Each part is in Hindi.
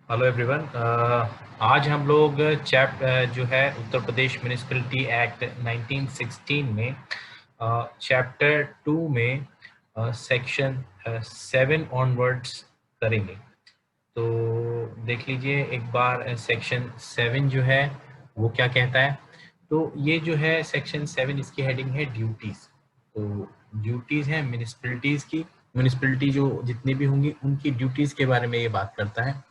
Hello everyone. आज हम लोग जो है उत्तर प्रदेश म्यूनिसिपैलिटी एक्ट 1916 में चैप्टर 2 में सेक्शन 7 ऑनवर्ड्स करेंगे। तो देख लीजिए एक बार सेक्शन 7 जो है वो क्या कहता है। तो ये जो है सेक्शन 7, इसकी हेडिंग है ड्यूटीज। तो ड्यूटीज हैं म्यूनिसिपैलिटीज की। म्यूनिसिपैलिटी जो जितनी भी होंगी उनकी ड्यूटीज के बारे में ये बात करता है।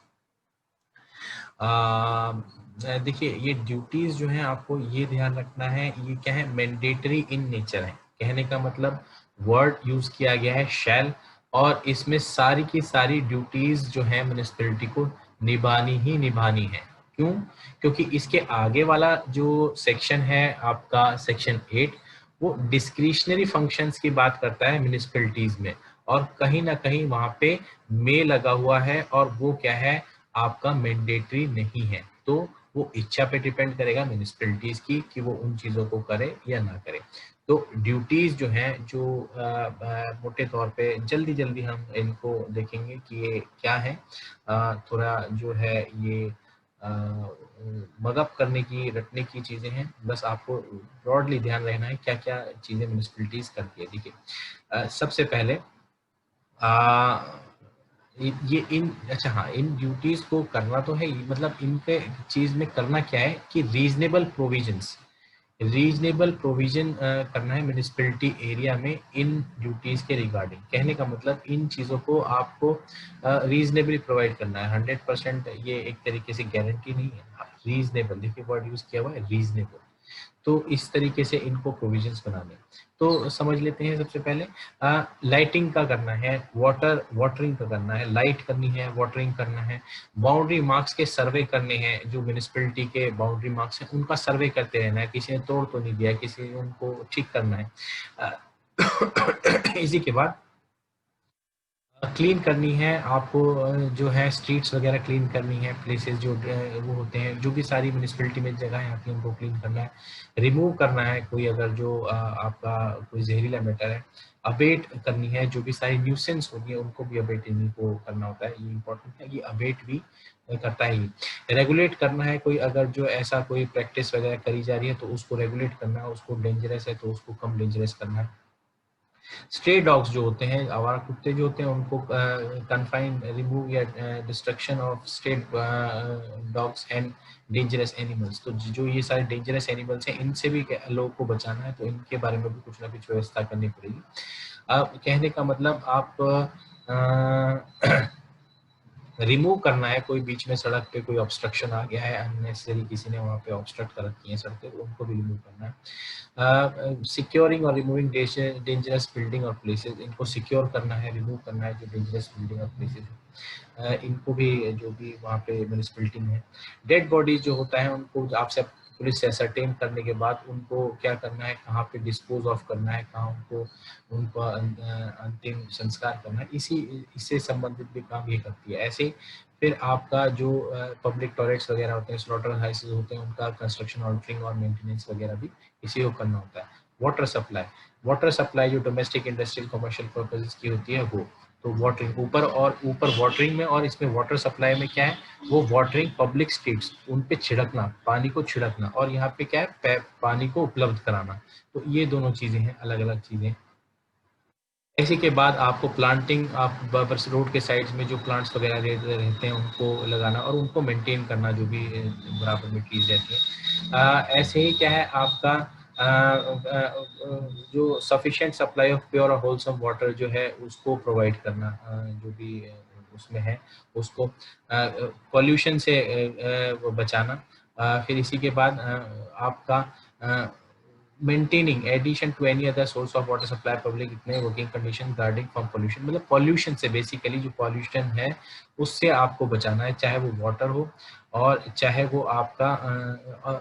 देखिए ये ड्यूटीज जो हैं आपको ये ध्यान रखना है, ये क्या है, मैंडेटरी इन नेचर है। कहने का मतलब वर्ड यूज किया गया है शैल, और इसमें सारी की सारी ड्यूटीज जो है म्यूनिसिपैलिटी को निभानी ही निभानी है। क्यों? क्योंकि इसके आगे वाला जो सेक्शन है आपका सेक्शन 8, वो डिस्क्रिशनरी फंक्शंस की बात करता है म्यूनिसिपैलिटीज में, और कहीं ना कहीं वहां पे मे लगा हुआ है, और वो क्या है, आपका मैंडेटरी नहीं है। तो वो इच्छा पे डिपेंड करेगा म्यूनिसिपैलिटीज की कि वो उन चीजों को करे या ना करे। तो ड्यूटीज जो हैं, जो मोटे तौर पे जल्दी जल्दी हम इनको देखेंगे कि ये क्या है। थोड़ा जो है ये मगअप करने की, रटने की चीजें हैं। बस आपको ब्रॉडली ध्यान रखना है क्या क्या चीजें म्यूनिसिपैलिटीज करती है। देखिए सबसे पहले आ, ये इन अच्छा हाँ, इन ड्यूटीज को करना तो है ही, मतलब इनके चीज में करना क्या है कि रीजनेबल प्रोविजन करना है म्यूनिसिपैलिटी एरिया में इन ड्यूटीज के रिगार्डिंग। कहने का मतलब इन चीजों को आपको रीजनेबली प्रोवाइड करना है। 100% ये एक तरीके से गारंटी नहीं है। रीजनेबल, देखिए वर्ड यूज किया हुआ है रीजनेबल। तो इस तरीके से इनको प्रोविजंस बनाने। तो समझ लेते हैं सबसे पहले लाइटिंग का करना है, वाटरिंग का करना है, लाइट करनी है, वाटरिंग करना है। बाउंड्री मार्क्स के सर्वे करने हैं, जो म्यूनिसिपैलिटी के बाउंड्री मार्क्स हैं उनका सर्वे करते रहना है। किसी ने तोड़ तो नहीं दिया, किसी ने उनको ठीक करना है। अ, इसी के बाद क्लीन करनी है आपको, जो है स्ट्रीट्स वगैरह क्लीन करनी है, प्लेसेस जो वो होते हैं, जो भी सारी म्यूनिसिपैलिटी में जगह आती है उनको क्लीन करना है। रिमूव करना है कोई अगर जो आपका कोई जहरीला मैटर है। अबेट करनी है, जो भी सारी न्यूसेंस होती है उनको भी अबेट इन्हीं को करना होता है। ये इंपॉर्टेंट है, ये अबेट भी करता है। रेगुलेट करना है, कोई अगर जो ऐसा कोई प्रैक्टिस वगैरह करी जा रही है तो उसको रेगुलेट करना है, उसको डेंजरस है तो उसको कम डेंजरस करना है। स्ट्रे डॉग्स जो होते हैं, आवारा कुत्ते जो होते हैं, उनको कन्फाइन, रिमूव या destruction of stray dogs and dangerous animals. तो जो ये सारे डेंजरस एनिमल्स हैं इनसे भी लोगों को बचाना है, तो इनके बारे में भी कुछ ना कुछ व्यवस्था करनी पड़ेगी। अब कहने का मतलब आप रिमूव करना है, कोई बीच में सड़क पे कोई ऑब्स्ट्रक्शन आ गया है, अननेसेसरी किसी ने वहाँ पे ऑब्स्ट्रक्ट कर रखी है सड़कें, तो उनको भी रिमूव करना है। सिक्योरिंग और रिमूविंग डेंजरस बिल्डिंग और प्लेसेस, इनको सिक्योर करना है, रिमूव करना है जो डेंजरस बिल्डिंग और प्लेसेस है। इनको भी जो भी वहाँ पे म्यूनिसिपैलिटी में है। डेड बॉडीज जो होता है उनको आपसे पुलिस से असरटेन करने के बाद उनको क्या करना है, कहाँ पे डिस्पोज ऑफ करना है, कहाँ उनको उनका अंतिम संस्कार करना है, इसी इससे संबंधित भी काम ये करती है। ऐसे फिर आपका जो पब्लिक टॉयलेट्स वगैरह होते हैं, स्लॉटर हाउसेज होते हैं, उनका कंस्ट्रक्शन, ऑल्टरिंग और मेंटेनेंस वगैरह भी इसी को करना होता है। वाटर सप्लाई जो डोमेस्टिक, इंडस्ट्रियल, कमर्शियल पर्पजेस की होती है वो। तो वाटरिंग ऊपर वाटरिंग में, और इसमें वाटर सप्लाई में क्या है, वो वाटरिंग पब्लिक स्ट्रीट्स, उन पे छिड़कना, पानी को छिड़कना, और यहाँ पे क्या है, पानी को उपलब्ध कराना। तो ये दोनों चीजें हैं, अलग अलग चीजें। इसी के बाद आपको प्लांटिंग, आप बस रोड के साइड्स में जो प्लांट्स वगैरह रहते हैं उनको लगाना, और उनको मेंटेन करना, जो भी बराबर में ट्रीज रहती है। ऐसे ही क्या है आपका जो सफिशिएंट सप्लाई ऑफ प्योर और होलसम वाटर जो है उसको प्रोवाइड करना, जो भी उसमें है उसको पॉल्यूशन से बचाना। फिर इसी के बाद आपका maintaining addition to any other source of water supply public, इतने working condition, guarding from pollution, मतलब पॉल्यूशन से, बेसिकली जो पॉल्यूशन है उससे आपको बचाना है, चाहे वो वाटर हो और चाहे वो आपका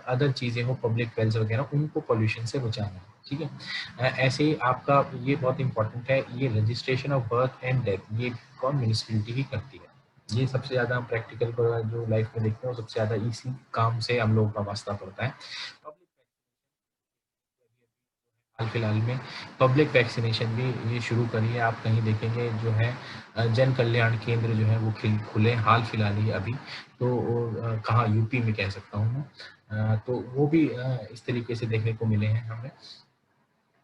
अदर चीजें हो, पब्लिक वेल्स वगैरह, उनको पॉल्यूशन से बचाना है। ठीक है। ऐसे ही आपका ये बहुत इंपॉर्टेंट है, ये registration of birth and death, ये कौन, म्यूनिसिपैलिटी ही करती है। ये सबसे ज्यादा हम प्रैक्टिकल जो लाइफ में देखते हैं, वो सबसे ज्यादा इसी काम से हम लोगों का वास्ता पड़ता है। हाल फिलहाल में पब्लिक वैक्सीनेशन भी ये शुरू करी है। आप कहीं देखेंगे जो है जन कल्याण केंद्र जो है वो खुले हाल फिलहाल ही अभी, तो कहाँ यूपी में कह सकता हूँ मैं। तो वो भी इस तरीके से देखने को मिले हैं हमें।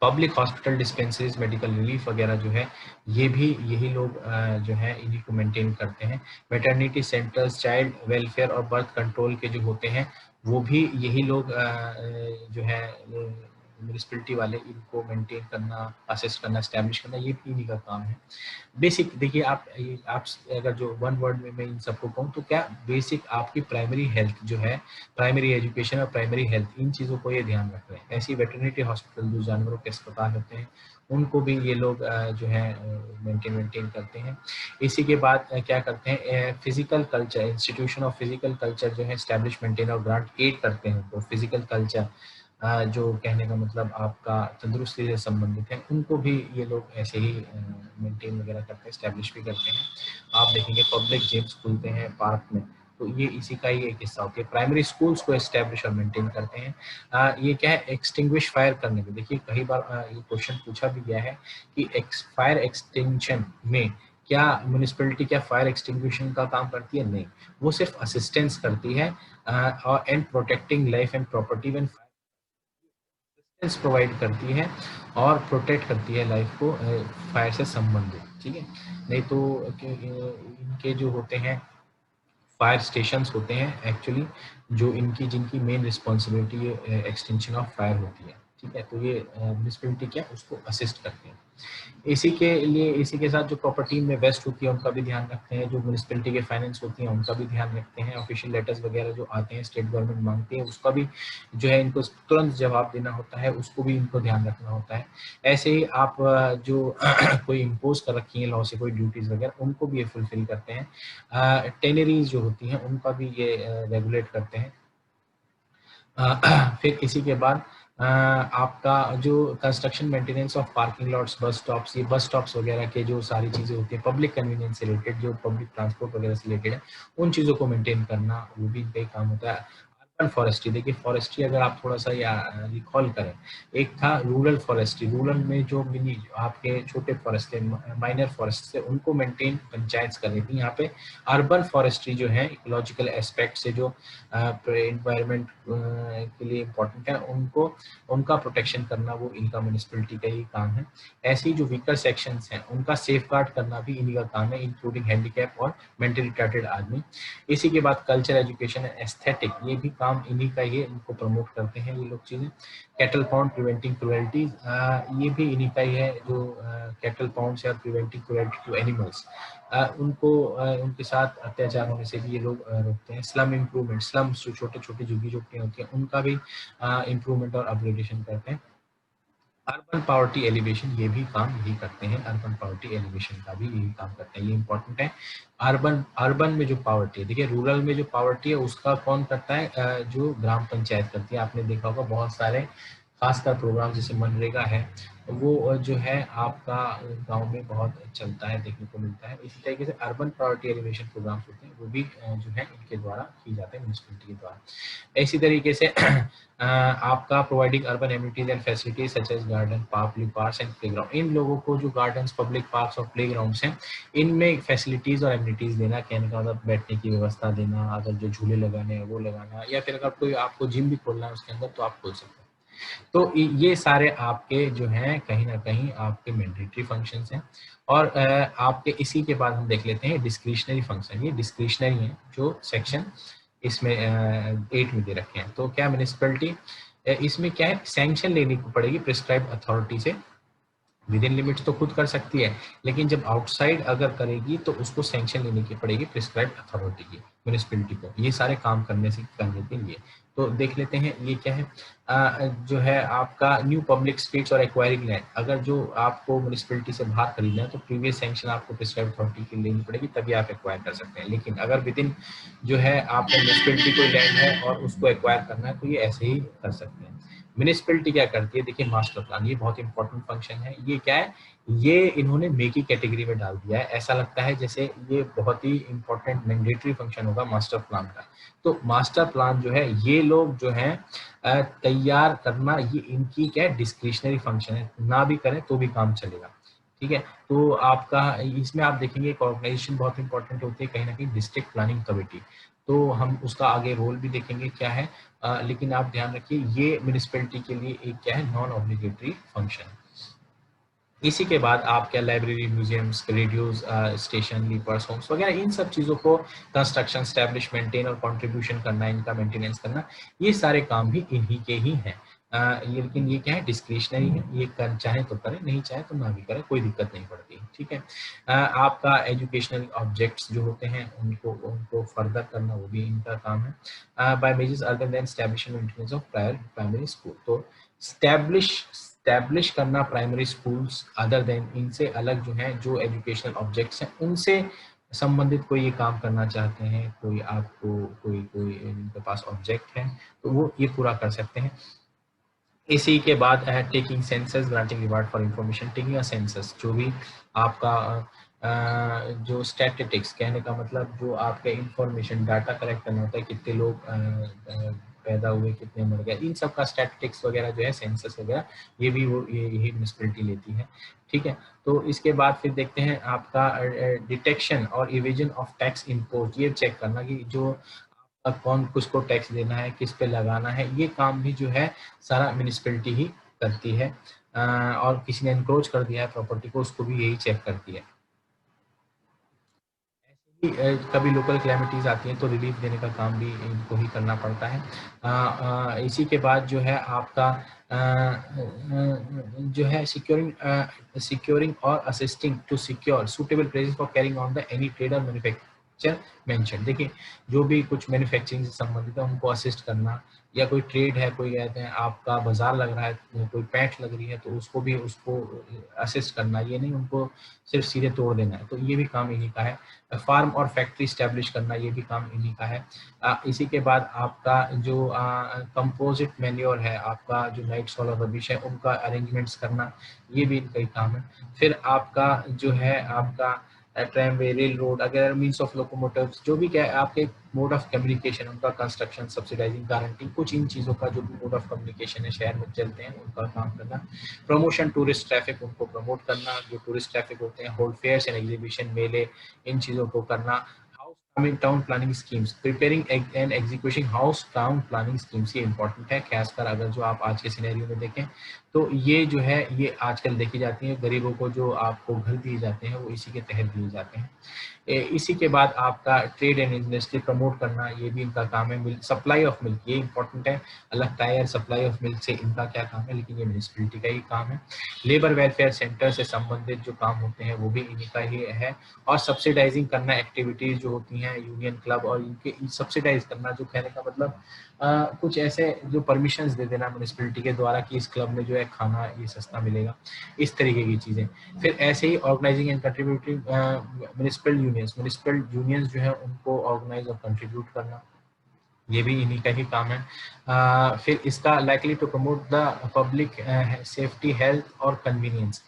Public hospital dispensaries, medical relief वगैरह जो है ये भी यही लोग जो है इन्हीं को मेंटेन करते हैं। मैटरनिटी सेंटर्स, चाइल्ड वेलफेयर और बर्थ कंट्रोल के जो होते हैं वो भी यही लोग जो है म्यूनिसिपैलिटी वाले इनको मेंटेन करना, असिस्ट करना, एस्टैब्लिश करना, ये भी इन्हीं का काम है। बेसिक देखिए, आप अगर जो वन वर्ड में मैं इन सबको कहूँ तो क्या बेसिक आपकी प्राइमरी हेल्थ जो है, प्राइमरी एजुकेशन और प्राइमरी हेल्थ, इन चीज़ों को ये ध्यान रख रहे हैं। ऐसी वेटरनिटी हॉस्पिटल जो जानवरों के अस्पताल होते हैं उनको भी ये लोग जो है मेंटेन करते हैं। इसी के बाद क्या करते हैं, physical culture, institution of physical culture जो है स्टैब्लिश, मेंटेन और ग्रांट एड करते हैं। तो फिजिकल कल्चर जो कहने का मतलब आपका तंदुरुस्ती से संबंधित है, उनको भी ये लोग ऐसे ही मेंटेन वगैरह करते हैं, स्टैब्लिश भी करते हैं। आप देखेंगे पब्लिक जिम्स खुलते हैं पार्क में, तो ये इसी का ही एक हिस्सा होती है। प्राइमरी स्कूल्स को एस्टैब्लिश और मेंटेन करते हैं। ये क्या है, एक्सटिंग्विश फायर करने में, देखिए कई बार ये क्वेश्चन पूछा भी गया है कि फायर एक्सटिंक्शन में क्या म्यूनिसिपैलिटी क्या फायर एक्सटिंग्विशन का काम करती है? नहीं, वो सिर्फ असिस्टेंस करती है और and protecting life and property when provide करती है और प्रोटेक्ट करती है लाइफ को फायर से संबंधित, ठीक है। नहीं तो इनके जो होते हैं फायर स्टेशंस होते हैं एक्चुअली, जो इनकी जिनकी main responsibility extension of fire होती है, ठीक है। तो ये म्यूनिसिपैलिटी क्या उसको असिस्ट करते हैं। इसी के लिए, इसी के साथ जो प्रॉपर्टी में वेस्ट होती है उनका भी ध्यान रखते हैं, जो म्यूनिसिपैलिटी के फाइनेंस होती हैं उनका भी ध्यान रखते हैं। ऑफिशियल लेटर्स वगैरह जो आते हैं स्टेट गवर्नमेंट मांगती है उसका भी जो है इनको तुरंत जवाब देना होता है, उसको भी इनको ध्यान रखना होता है। ऐसे ही आप जो कोई इम्पोज कर रखी है लॉ से कोई ड्यूटीज वगैरह, उनको भी ये फुलफिल करते हैं। टेनरीज जो होती हैं उनका भी ये रेगुलेट करते हैं। फिर इसी के बाद आपका जो construction maintenance of parking lots, bus stops, ये बस स्टॉप्स वगैरह के जो सारी चीज़ें होती हैं पब्लिक कन्वीनियंस से रिलेटेड, जो पब्लिक ट्रांसपोर्ट वगैरह से रिलेटेड है, उन चीज़ों को मेंटेन करना वो भी इनका ही काम होता है। अर्बन फॉरेस्ट्री, देखिए फॉरेस्ट्री अगर आप थोड़ा सा या रिकॉल करें, एक था रूरल फॉरेस्ट्री, रूरल में जो मिनी आपके छोटे फॉरेस्ट थे, माइनर फॉरेस्ट थे, उनको मेंटेन पंचायत कर रही थी। यहाँ पे अर्बन फॉरेस्ट्री जो है इकोलॉजिकल एस्पेक्ट से जो एनवायरनमेंट के लिए इम्पोर्टेंट है, उनको उनका प्रोटेक्शन करना वो इनका म्यूनिसिपैलिटी का ही काम है। ऐसे ही जो वीकर सेक्शंस हैं उनका सेफ गार्ड करना भी इन्हीं का काम है, इंक्लूडिंग हैंडीकैप और मेंटली रिटार्डेड आदमी। इसी के बाद कल्चर, एजुकेशन एंड एस्थेटिक, ये भी काम इन्हीं का ही है, इनको प्रमोट करते हैं ये लोग चीज़ें। कैटल पाउंड, प्रिवेंटिंग क्रुएल्टी, ये भी इन्हीं का ही है, जो कैटल पाउंड से और प्रिवेंटिंग क्रुएल्टी टू एनिमल्स, उनको उनके साथ अत्याचार होने से भी ये लोग रोकते हैं। स्लम इम्प्रूवमेंट, स्लम जो छोटे छोटे झुग्गी झोपड़ियाँ होती हैं उनका भी इम्प्रूवमेंट और अपग्रेडेशन करते हैं। अर्बन पावर्टी एलिवेशन, ये भी काम यही करते हैं, अर्बन पावर्टी एलिवेशन का भी यही काम करते हैं, ये इंपॉर्टेंट है। अर्बन अर्बन में जो पावर्टी है, देखिए रूरल में जो पावर्टी है उसका कौन करता है, जो ग्राम पंचायत करती है। आपने देखा होगा बहुत सारे खासकर प्रोग्राम जैसे मनरेगा है, वो जो है आपका गांव में बहुत चलता है, देखने को मिलता है। इसी तरीके से अर्बन पावर्टी एलिवेशन प्रोग्राम्स होते हैं, वो भी जो है इनके द्वारा की जाते हैं, म्यूनिसिपैलिटी के द्वारा। इसी तरीके से आपका providing urban amenities and facilities such as garden, public parks and playground, इन लोगों को जो गार्डन्स, पब्लिक पार्क्स और प्लेग्राउंड्स हैं इनमें फैसिलिटीज और एमिनिटीज देना, कहने का मतलब बैठने की व्यवस्था देना, अगर जो झूले लगाने हैं वो लगाना, या फिर अगर कोई आपको जिम भी खोलना है उसके अंदर तो आप खोल सकते हैं। तो ये सारे आपके जो हैं कहीं ना कहीं आपके मैंडेटरी फंक्शंस हैं। और आपके इसी के बाद हम देख लेते हैं डिस्क्रिशनरी फंक्शन। ये डिस्क्रिशनरी हैं जो सेक्शन इसमें 8 में दे रखे हैं। तो क्या म्यूनिसिपैलिटी इसमें क्या है, सैंक्शन लेनी पड़ेगी प्रिस्क्राइब अथॉरिटी से। विद इन लिमिट्स तो खुद कर सकती है, लेकिन जब आउटसाइड अगर करेगी तो उसको सैंक्शन लेने की पड़ेगी प्रिस्क्राइब अथॉरिटी की, म्यूनिसिपैलिटी को, ये सारे काम करने के लिए। तो देख लेते हैं ये क्या है। जो है आपका न्यू पब्लिक स्ट्रीट्स और एक्वायरिंग लैंड, अगर जो आपको म्यूनिसिपैलिटी से बाहर खरीदना है तो प्रीवियस सैंक्शन आपको प्रिस्क्राइब अथॉरिटी की लेनी पड़ेगी, तभी आप एक्वायर कर सकते हैं। लेकिन अगर विद इन जो है आपका म्यूनिसिपैलिटी कोई लैंड है और उसको एक्वायर करना है तो ये ऐसे ही कर सकते हैं। म्युनिसिपैलिटी क्या करती है, देखिए मास्टर प्लान, ये बहुत इंपॉर्टेंट फंक्शन है। ये क्या है, ये इन्होंने मे की कैटेगरी में डाल दिया है। ऐसा लगता है जैसे ये बहुत ही इंपॉर्टेंट मैंडेटरी फंक्शन होगा मास्टर प्लान का। तो मास्टर प्लान जो है, ये लोग जो है तैयार करना, ये इनकी क्या है, डिस्क्रिशनरी फंक्शन है, ना भी करें तो भी काम चलेगा। ठीक है, तो आपका इसमें आप देखेंगे एक ऑर्गेनाइजेशन बहुत इंपॉर्टेंट होती है कहीं ना कहीं, डिस्ट्रिक्ट प्लानिंग कमेटी। तो हम उसका आगे रोल भी देखेंगे क्या है, लेकिन आप ध्यान रखिए ये म्युनिसिपैलिटी के लिए एक क्या है, नॉन ऑब्लिगेटरी फंक्शन है। इसी के बाद आप क्या, library, museums, radios station, lepers homes वगैरह, इन सब चीज़ों को कंस्ट्रक्शन, स्टैब्लिश, मेंटेन और कंट्रीब्यूशन करना, इनका मेंटेनेंस करना, ये सारे काम भी इन्हीं के ही हैं। ये लेकिन ये क्या है, डिस्क्रिशनरी है, ये कर चाहे तो करें, नहीं चाहे तो ना भी करें, कोई दिक्कत नहीं पड़ती। ठीक है, आपका एजुकेशनल ऑब्जेक्ट्स जो होते हैं उनको उनको फर्दर करना, वो भी इनका काम है। By measures other than establishment and maintenance of primary school. तो स्टैब्लिश करना प्राइमरी स्कूल्स अदर देन, इनसे अलग जो है, जो एजुकेशनल ऑब्जेक्ट्स हैं उनसे संबंधित कोई ये काम करना चाहते हैं, कोई आपको कोई कोई इनके पास ऑब्जेक्ट है, तो वो ये पूरा कर सकते हैं। इसी के बाद है taking census, granting reward for information. Taking a census, जो भी आपका जो स्टैटिस्टिक्स, कहने का मतलब जो आपका इंफॉर्मेशन डाटा कलेक्ट करना होता है, कितने लोग पैदा हुए, कितने मर गए, इन सब का स्टैटिस्टिक्स वगैरह जो है, सेंसस वगैरह, ये भी वो यही म्युनिसिपैलिटी लेती है। ठीक है, तो इसके बाद फिर देखते हैं आपका डिटेक्शन और इवेजन ऑफ टैक्स इम्पोज, ये चेक करना कि जो अब कौन किसको टैक्स देना है, किस पे लगाना है, ये काम भी जो है सारा म्युनिसिपैलिटी ही करती है। और किसी ने एनक्रोच कर दिया है प्रॉपर्टी को, उसको भी यही चेक करती है। ऐसे ही कभी लोकल क्लैमिटीज आती हैं तो रिलीफ देने का काम भी इनको ही करना पड़ता है। इसी के बाद जो है आपका जो है सिक्योरिंग और assisting to secure suitable places for carrying on the any trade और मैन्युफैक्चर मेंशन। देखिए, जो भी कुछ मैन्युफैक्चरिंग से संबंधित है उनको असिस्ट करना, या कोई ट्रेड है, कोई कहते हैं आपका बाजार लग रहा है, कोई पैंट लग रही है, तो उसको भी उसको असिस्ट करना, ये नहीं उनको सिर्फ सीधे तोड़ देना है, तो ये भी काम इन्हीं का है। फार्म और फैक्ट्री स्टैब्लिश करना, ये भी काम इन्हीं का है। इसी के बाद आपका जो कंपोजिट मैन्योर है, आपका जो नाइट सोलर रबिश है, उनका अरेंजमेंट्स करना, ये भी इनका ही काम है। फिर आपका जो है आपका ट्रैमवे, रेल रोड, अगर मीन्स ऑफ लोकोमोटिव्स, जो भी क्या है आपके मोड ऑफ कम्युनिकेशन, उनका कंस्ट्रक्शन, सब्सिडाइजिंग, गारंटी, कुछ इन चीज़ों का जो भी मोड ऑफ कम्युनिकेशन है शहर में चलते हैं, उनका काम करना। प्रमोशन टूरिस्ट ट्रैफिक, उनको प्रमोट करना, जो टूरिस्ट ट्रैफिक होते हैं, होल्ड फेयर्स एंड एग्जीबिशन, मेले, इन चीज़ों को करना। Town planning schemes, preparing and executing house town planning schemes, ये इंपॉर्टेंट है, खासकर अगर जो आप आज के सिनेरियो में देखें तो ये जो है ये आजकल देखी जाती है। गरीबों को जो आपको घर दिए जाते हैं वो इसी के तहत दिए जाते हैं। इसी के बाद आपका ट्रेड एंड इंडस्ट्री प्रमोट करना, ये भी इनका काम है। मिल्क, सप्लाई ऑफ मिल्क, ये इंपॉर्टेंट है, अलग टायर सप्लाई ऑफ मिल्क से इनका क्या काम है, लेकिन ये म्युनिसिपैलिटी का ही काम है। लेबर वेलफेयर सेंटर से संबंधित जो काम होते हैं वो भी इन्हीं का ही है। और सब्सिडाइजिंग करना एक्टिविटीज जो होती हैं, यूनियन क्लब और इनके सब्सिडाइज करना, जो कहने का मतलब कुछ ऐसे जो परमिशंस दे देना म्युनिसिपैलिटी के द्वारा कि इस क्लब में जो है खाना ये सस्ता मिलेगा, इस तरीके की चीज़ें। फिर ऐसे ही organising and contributing municipal unions जो है उनको ऑर्गेनाइज और कंट्रीब्यूट करना, ये भी इन्हीं का ही काम है। फिर इसका likely to promote the public safety, health और कन्वीनियंस,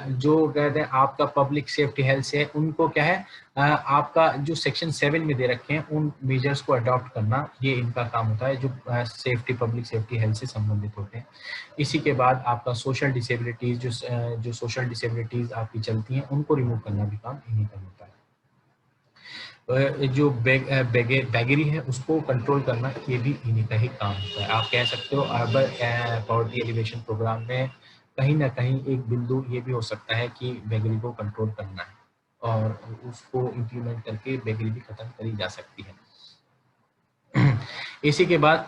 जो कहते हैं आपका पब्लिक सेफ्टी हेल्थ से उनको क्या है, आपका जो सेक्शन 7 में दे रखे हैं उन मेजर्स को अडॉप्ट करना, ये इनका काम होता है, जो सेफ्टी, पब्लिक सेफ्टी हेल्थ से संबंधित होते हैं। इसी के बाद आपका सोशल डिसेबिलिटीज, जो सोशल डिसेबिलिटीज आपकी चलती हैं उनको रिमूव करना भी काम इन्हीं का होता है। जो बैगरी है उसको कंट्रोल करना, ये भी इन्हीं का ही काम होता है। आप कह सकते हो अर्बन पॉवर्टी एलिवेशन प्रोग्राम में कहीं ना कहीं एक बिंदु ये भी हो सकता है कि बैगरी को कंट्रोल करना है, और उसको इम्प्लीमेंट करके बैगरी भी खत्म करी जा सकती है। इसी के बाद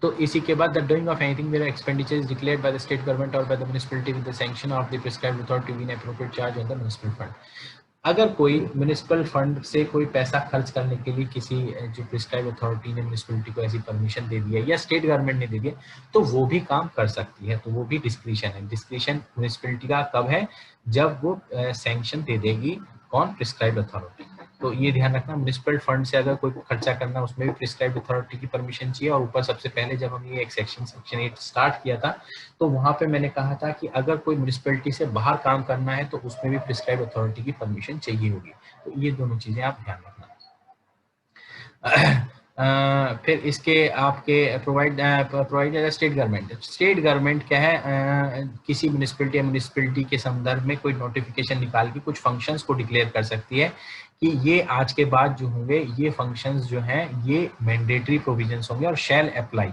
तो इसी के बाद the doing of anything where expenditure is declared by the state government और by the municipality with the sanction of the prescribed authority in appropriate charge on the municipal fund. अगर कोई म्युनिसिपल फंड से कोई पैसा खर्च करने के लिए किसी जो प्रिस्क्राइब अथॉरिटी ने म्युनिसिपैलिटी को ऐसी परमिशन दे दी है या स्टेट गवर्नमेंट ने दे दी है, तो वो भी काम कर सकती है, तो वो भी डिस्क्रिशन है। डिस्क्रिशन म्युनिसिपैलिटी का कब है, जब वो सैंक्शन दे देगी, कौन, प्रिस्क्राइब अथॉरिटी। तो ये ध्यान रखना, म्युनिसिपल फंड से अगर कोई खर्चा करना उसमें भी प्रिस्क्राइब्ड अथॉरिटी की परमिशन चाहिए। और ऊपर सबसे पहले जब हम ये एक सेक्शन 8 स्टार्ट किया था तो वहां पे मैंने कहा था कि अगर कोई म्युनिसिपैलिटी से बाहर काम करना है तो उसमें भी प्रिस्क्राइब्ड अथॉरिटी की परमिशन चाहिए होगी। तो ये दोनों चीजें आप ध्यान रखना। फिर इसके आपके provide state government. State government क्या है, किसी म्युनिसिपैलिटी या म्युनिसिपैलिटी के संदर्भ में कोई नोटिफिकेशन निकाल के कुछ फंक्शंस को डिक्लेयर कर सकती है कि ये आज के बाद जो होंगे ये फंक्शंस जो हैं ये मैंडेटरी प्रोविजंस होंगे और शैल अप्लाई।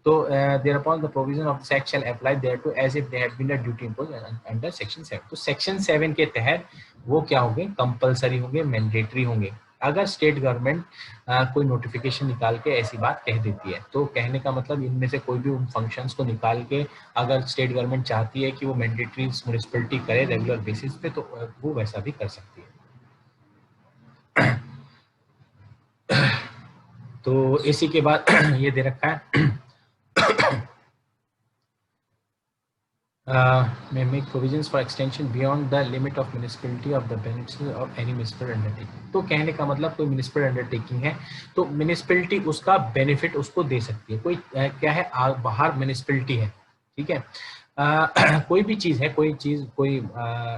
तो thereupon the provision of the act shall apply thereto as if they have been a duty imposed under section 7। तो सेक्शन 7 के तहत वो क्या होंगे, कंपलसरी होंगे, मैंडेटरी होंगे। अगर स्टेट गवर्नमेंट कोई नोटिफिकेशन निकाल के ऐसी बात कह देती है, तो कहने का मतलब इनमें से कोई भी उन फंक्शंस को निकाल के अगर स्टेट गवर्नमेंट चाहती है कि वो मैंडेटरी म्युनिसिपैलिटी करे रेगुलर बेसिस पे, तो वो वैसा भी कर सकती है। तो इसी के बाद ये दे रखा है may make provisions for extension beyond the limit of municipality of the benefits of any municipal undertaking। तो कहने का मतलब कोई म्युनिसिपल अंडरटेकिंग है तो म्युनिसिपैलिटी उसका बेनिफिट उसको दे सकती है। कोई क्या है, बाहर म्युनिसिपैलिटी है, ठीक है, कोई भी चीज है, कोई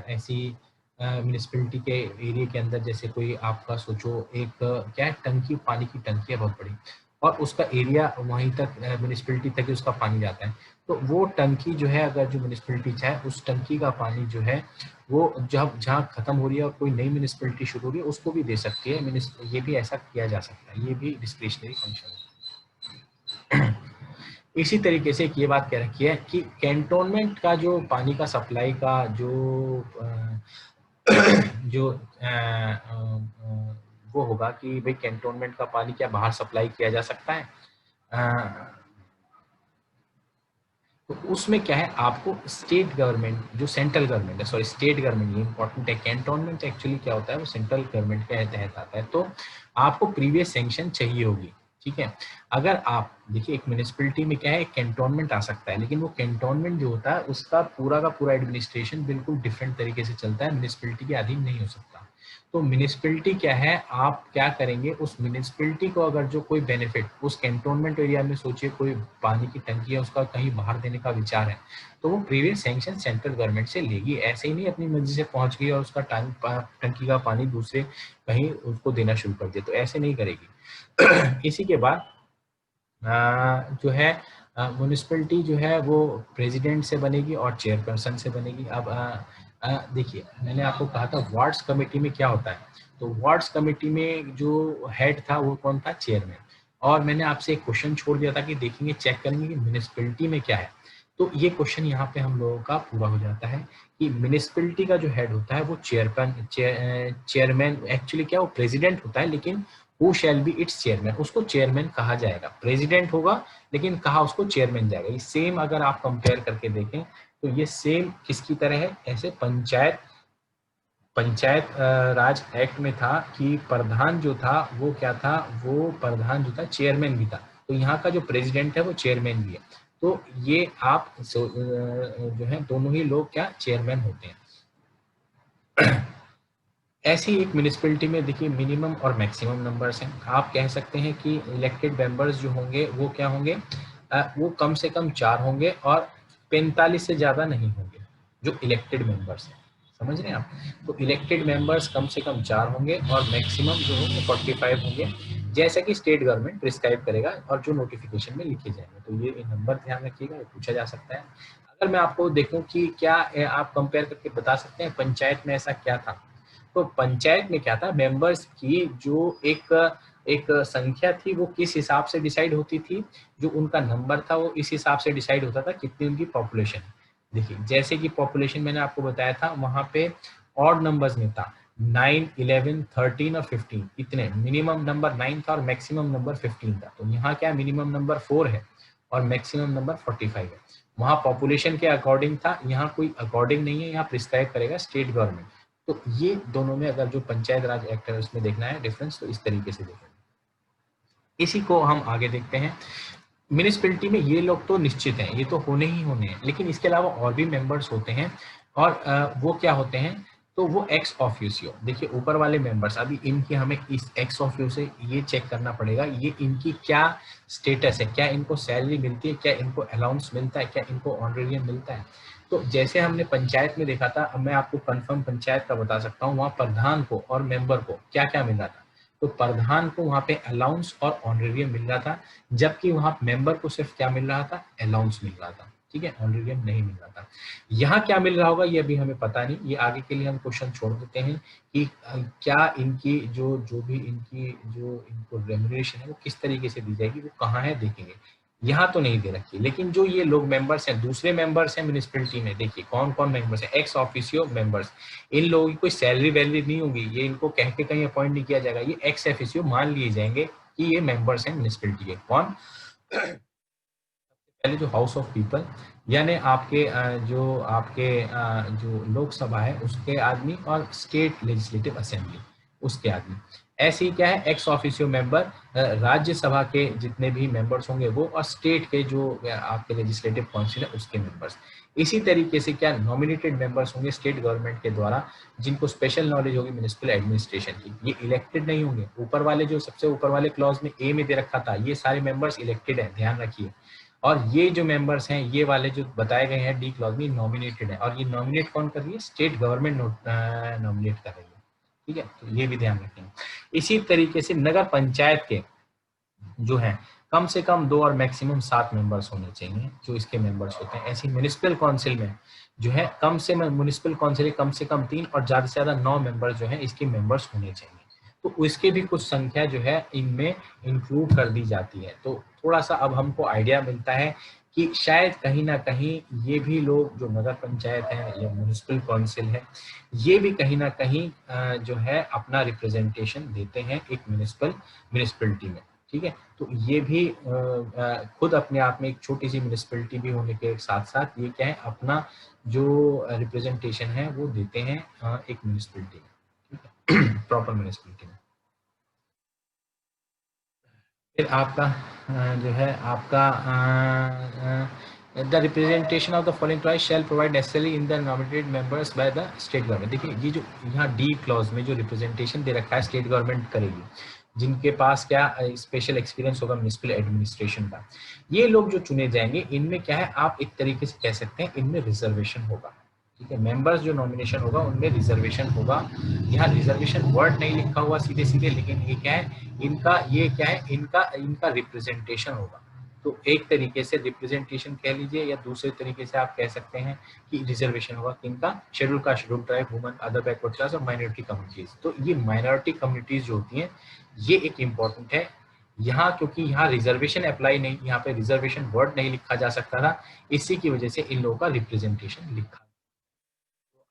ऐसी म्युनिसिपैलिटी के एरिया के अंदर, जैसे कोई आपका सोचो एक क्या है, टंकी, पानी की टंकी है बहुत बड़ी और उसका एरिया वहीं तक म्युनिसिपैलिटी तक ही उसका पानी जाता है। तो वो टंकी जो है, अगर जो म्युनिसिपैलिटी चाहे उस टंकी का पानी जो है वो जब जहाँ खत्म हो रही है और कोई नई म्युनिसिपैलिटी शुरू हो रही है उसको भी दे सकती है। ये भी ऐसा किया जा सकता है, ये भी डिस्क्रिशनरी फंक्शन है। इसी तरीके से एक ये बात कह रखी है कि कैंटोनमेंट का जो पानी का सप्लाई का जो वो होगा कि भाई कैंटोनमेंट का पानी क्या बाहर सप्लाई किया जा सकता है, तो उसमें क्या है, आपको स्टेट गवर्नमेंट, जो सेंट्रल गवर्नमेंट है, सॉरी स्टेट गवर्नमेंट, ये इंपॉर्टेंट है। कैंटोनमेंट एक्चुअली क्या होता है, वो सेंट्रल गवर्नमेंट के तहत आता है। तो आपको प्रीवियस सैंक्शन चाहिए होगी, ठीक है। अगर आप देखिए, एक म्युनिसिपैलिटी में क्या है, एक कैंटोनमेंट आ सकता है, लेकिन वो कैंटोनमेंट जो होता है उसका पूरा का पूरा एडमिनिस्ट्रेशन बिल्कुल डिफरेंट तरीके से चलता है, म्युनिसिपैलिटी के अधीन नहीं हो सकता। तो म्युनिसिपैलिटी क्या है, आप क्या करेंगे, उस म्युनिसिपैलिटी को अगर जो कोई बेनिफिट उस कैंटोनमेंट एरिया में, सोचिए कोई पानी की टंकी है उसका कहीं बाहर देने का विचार है, तो वो प्रीवियस सैंक्शन सेंट्रल गवर्नमेंट से लेगी। ऐसे ही नहीं अपनी मर्जी से पहुंच गई और उसका टंकी का पानी दूसरे कहीं उसको देना शुरू कर दिया, तो ऐसे नहीं करेगी। इसी के बाद जो है म्युनिसिपैलिटी जो है वो प्रेसिडेंट से बनेगी और चेयरपर्सन से बनेगी। अब देखिए, मैंने आपको कहा था वार्ड्स कमेटी में क्या होता है, तो वार्ड्स कमेटी में जो हेड था वो कौन था, चेयरमैन। और मैंने आपसे एक क्वेश्चन छोड़ दिया था कि देखेंगे, चेक करेंगे कि म्युनिसिपैलिटी में क्या है। तो ये क्वेश्चन यहाँ पे हम लोगों का पूरा हो जाता है कि म्युनिसिपैलिटी का जो हेड होता है वो चेयरमैन एक्चुअली क्या, वो प्रेसिडेंट होता है, लेकिन who shall be it's chairman, उसको चेयरमैन कहा जाएगा। प्रेसिडेंट होगा लेकिन कहा उसको चेयरमैन जाएगा। ये सेम अगर आप कंपेयर करके देखें तो ये सेम किसकी तरह है, ऐसे पंचायत राज एक्ट में था कि प्रधान जो था वो क्या था, वो प्रधान जो था चेयरमैन भी था। तो यहाँ का जो प्रेसिडेंट है वो चेयरमैन भी है। तो ये आप जो है दोनों ही लोग क्या, चेयरमैन होते हैं। ऐसी एक म्युनिसिपैलिटी में देखिए मिनिमम और मैक्सिमम नंबर्स हैं। आप कह सकते हैं कि इलेक्टेड मेंबर्स जो होंगे वो क्या होंगे, वो कम से कम 4 होंगे और 45 से ज्यादा नहीं होंगे, जो इलेक्टेड मेंबर्स हैं, समझ रहे हैं आप। तो इलेक्टेड मेंबर्स कम से कम 4 होंगे और मैक्सिमम जो होंगे 45 होंगे, जैसा कि स्टेट गवर्नमेंट प्रिस्क्राइब करेगा और जो नोटिफिकेशन में लिखे जाएंगे। तो ये नंबर ध्यान रखिएगा, ये पूछा जा सकता है। अगर मैं आपको देखूं कि क्या आप कंपेयर करके बता सकते हैं पंचायत में ऐसा क्या था, तो पंचायत में क्या था, मेंबर्स की जो एक संख्या थी वो किस हिसाब से डिसाइड होती थी, जो उनका नंबर था वो इस हिसाब से डिसाइड होता था कितनी उनकी पॉपुलेशन। देखिए, जैसे कि पॉपुलेशन मैंने आपको बताया था, वहां पे ऑड नंबर्स में था 9, 11, 13 और 15, इतने। मिनिमम नंबर 9 था और मैक्सिमम नंबर 15 था। तो यहाँ क्या मिनिमम नंबर 4 है और मैक्सिमम नंबर 45 है। वहां पॉपुलेशन के अकॉर्डिंग था, यहाँ कोई अकॉर्डिंग नहीं है, यहाँ प्रिस्क्राइब करेगा स्टेट गवर्नमेंट। तो ये दोनों में अगर जो पंचायत राज एक्ट है उसमें देखना है डिफरेंस, तो इस तरीके से देखना है। इसी को हम आगे देखते हैं। म्युनिसिपैलिटी में ये लोग तो निश्चित हैं, ये तो होने ही होने हैं, लेकिन इसके अलावा और भी मेंबर्स होते हैं। और वो क्या होते हैं, तो वो एक्स ऑफिशियो, देखिए ऊपर वाले मेंबर्स, अभी इनकी हमें इस एक्स ऑफिशियो से ये चेक करना पड़ेगा ये इनकी क्या स्टेटस है, क्या इनको सैलरी मिलती है, क्या इनको अलाउंस मिलता है, क्या इनको ऑनरेरियम मिलता है। तो जैसे हमने पंचायत में देखा था, अब मैं आपको कंफर्म पंचायत का बता सकता हूँ, वहाँ प्रधान को और मेंबर को क्या क्या मिल रहा था। तो प्रधान को वहाँ पे अलाउंस और ऑनरेरियम मिल रहा था, जबकि वहाँ मेंबर को सिर्फ क्या मिल रहा था, अलाउंस मिल रहा था, ठीक है, ऑनरेरियम नहीं मिल रहा था। यहाँ क्या मिल रहा होगा ये अभी हमें पता नहीं, ये आगे के लिए हम क्वेश्चन छोड़ देते हैं कि क्या इनकी जो भी इनकी जो इनको रेम्युनरेशन है वो किस तरीके से दी जाएगी, वो कहाँ है देखेंगे। यहाँ तो नहीं दे रखी, लेकिन जो ये लोग मेंबर्स हैं, दूसरे मेंबर्स हैं म्युनिसिपैलिटी में, देखिए कौन कौन मेंबर्स हैं, एक्स ऑफिशियो मेंबर्स। इन लोगों की कोई सैलरी वैलरी नहीं होगी, ये इनको कह के कहीं अपॉइंट नहीं किया जाएगा, ये एक्स ऑफिशियो मान लिए जाएंगे कि ये मेंबर्स हैं म्युनिसिपैलिटी के। कौन? पहले जो हाउस ऑफ पीपल, यानी आपके जो लोकसभा है उसके आदमी, और स्टेट लेजिस्लेटिव असेंबली उसके आदमी। ऐसे ही क्या है, एक्स ऑफिशियो मेंबर राज्यसभा के जितने भी मेंबर्स होंगे वो, और स्टेट के जो आपके लेजिस्लेटिव काउंसिल है उसके मेंबर्स। इसी तरीके से क्या नॉमिनेटेड मेंबर्स होंगे स्टेट गवर्नमेंट के द्वारा, जिनको स्पेशल नॉलेज होगी म्युनिसिपल एडमिनिस्ट्रेशन की। ये इलेक्टेड नहीं होंगे, ऊपर वाले जो सबसे ऊपर वाले क्लॉज में ए में दे रखा था, ये सारे मेंबर्स इलेक्टेड है, ध्यान रखिए। और ये जो मेंबर्स हैं, ये वाले जो बताए गए हैं डी क्लॉज में, नॉमिनेटेड है, और ये नॉमिनेट कौन कर रही है, स्टेट गवर्नमेंट नॉमिनेट कर रही है, ठीक है, तो ये भी ध्यान रखें। इसी तरीके से नगर पंचायत के जो है कम से कम 2 और मैक्सिमम 7 मेंबर्स होने चाहिए जो इसके मेंबर्स होते हैं। ऐसी म्युनिसिपल काउंसिल में जो है म्युनिसिपल काउंसिल कम से कम 3 और ज्यादा से ज्यादा 9 मेंबर्स जो है इसके मेंबर्स होने चाहिए। तो उसके भी कुछ संख्या जो है इनमें इंक्लूड कर दी जाती है। तो थोड़ा सा अब हमको आइडिया मिलता है कि शायद कहीं ना कहीं ये भी लोग जो नगर पंचायत है या म्युनिसिपल काउंसिल है, ये भी कहीं ना कहीं जो है अपना रिप्रेजेंटेशन देते हैं एक म्युनिसिपलिटी में, ठीक है। तो ये भी खुद अपने आप में एक छोटी सी म्युनिसिपलिटी भी होने के साथ साथ ये क्या है, अपना जो रिप्रेजेंटेशन है वो देते हैं एक म्युनिसिपलिटी में, ठीक है, प्रॉपर म्युनिसिपलिटी में। फिर आपका जो है आपका the representation of the following tribe shell provide necessary in the nominated members bye the state government. देखिए ये जो यहाँ डी क्लॉज में जो रिप्रेजेंटेशन दे रखा है स्टेट गवर्नमेंट करेगी, जिनके पास क्या स्पेशल एक्सपीरियंस होगा म्युनिसिपल एडमिनिस्ट्रेशन का, ये लोग जो चुने जाएंगे इनमें क्या है, आप एक तरीके से कह सकते हैं इनमें रिजर्वेशन होगा, ठीक है। मेंबर्स जो नॉमिनेशन होगा उनमें रिजर्वेशन होगा। यहाँ रिजर्वेशन वर्ड नहीं लिखा हुआ सीधे सीधे, लेकिन ये क्या है, इनका ये क्या है, इनका इनका रिप्रेजेंटेशन होगा। तो एक तरीके से रिप्रेजेंटेशन कह लीजिए, या दूसरे तरीके से आप कह सकते हैं कि रिजर्वेशन होगा किनका, schedule caste, schedule tribe, women, other backward class और माइनॉरिटी कम्युनिटीज। तो ये माइनॉरिटी कम्युनिटीज जो होती हैं ये एक इम्पॉर्टेंट है यहाँ, क्योंकि यहाँ रिजर्वेशन अप्लाई नहीं, यहाँ पे रिजर्वेशन वर्ड नहीं लिखा जा सकता था, इसी की वजह से इन लोगों का रिप्रेजेंटेशन लिखा।